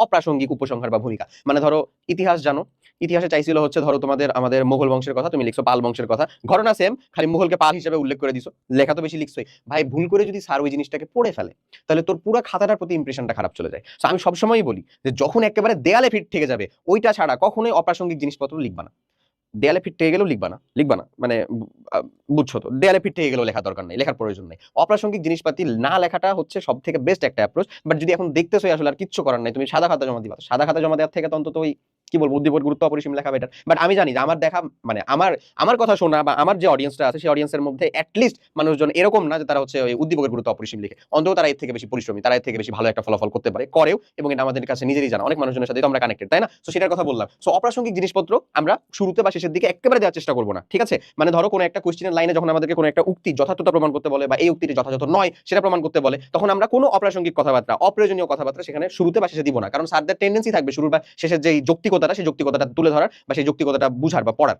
অপ্রাসঙ্গিক উপসংহার বা ভূমিকা। মানে ধরো ইতিহাস জানো, ইতিহাসে চাইছিল হচ্ছে ধরো তোমাদের আমাদের মোগল বংশের কথা, তুমি লিখছো পাল বংশের কথা, ঘটনা সেম, খালি মুঘলকে পাল হিসেবে উল্লেখ করে দিছো, লেখা তো বেশি লিখছোই। ভাই ভুল করে যদি স্যার ওই জিনিসটাকে পড়ে ফেলে, তাহলে তোর পুরো খাতাটার প্রতি ইমপ্রেশনটা খারাপ চলে যায়। তো আমি সবসময়ই বলি যে যখন একেবারে দেয়ালে ফিট থেকে যাবে, ওইটা ছাড়া কখনোই অপ্রাসঙ্গিক জিনিসপত্র লিখবা না। দেয়ালে ফিট থেকে গেলেও লিখবা না, লিখবা না, মানে বুঝছো তো, দেয়ালে ফিট থেকে গেলেও লেখা দরকার নেই, লেখার প্রয়োজন নেই। অপ্রাসঙ্গিক জিনিসপাতি না লেখাটা হচ্ছে সব থেকে বেস্ট একটা অ্যাপ্রোচ। বাট যদি এখন দেখতেছোই আসলে আর কিচ্ছু করার নাই, তুমি সাদা খাতা জমা দিবা, সাদা খাতা জমা দেওয়ার থেকে তো অন্তত ওই কি বলবো উদ্দীপক গুরুত্ব অপরিসীম লেখা বেটার। বাট আমি জানি যে আমার দেখা, মানে আমার আমার কথা শোনা বা আমার যে অডিয়েন্সটা আছে সেই অডিয়েন্সের মধ্যে অ্যাটলিস্ট মানুষজন এরকম না যে তারা হচ্ছে ওই উদ্দীপকের গুরুত্ব অপরিসীম লিখে, অন্তত তারা এর থেকে বেশি পরিশ্রমী, তারা এর থেকে বেশি ভালো একটা ফলাফল করতে পারে, করেও, এবং এটা আমাদের কাছে নিজেরই জানা, অনেক মানুষজনের সাথে তো আমরা কানেক্টেড, তাই না? তো সেটার কথা বললাম। সো অপ্রাসঙ্গিক জিনিসপত্র আমরা শুরুতে বা শেষের দিকে একেবারে দেওয়ার চেষ্টা করবো না, ঠিক আছে? মানে ধরো কোনো একটা কোশ্চেনের লাইনে যখন আমাদেরকে কোনো একটা উক্তি যথার্থতা প্রমাণ করতে বলে বা এই উক্তিটি যথাযথ নয় সেটা প্রমাণ করতে বলে, তখন আমরা কোনো অপ্রাসঙ্গিক কথাবার্তা, অপ্রয়োজনীয় কথাবার্তা সেখানে শুরুতে বা শেষে দিব না, কারণ স্যারদের টেন্ডেন্সি থাকবে শুরুর বা শেষের যে যৌক্তিকতাটা, সেই যৌক্তিকতাটা তুলে ধরার বা সেই যৌক্তিকতাটা বুঝার বা পড়ার।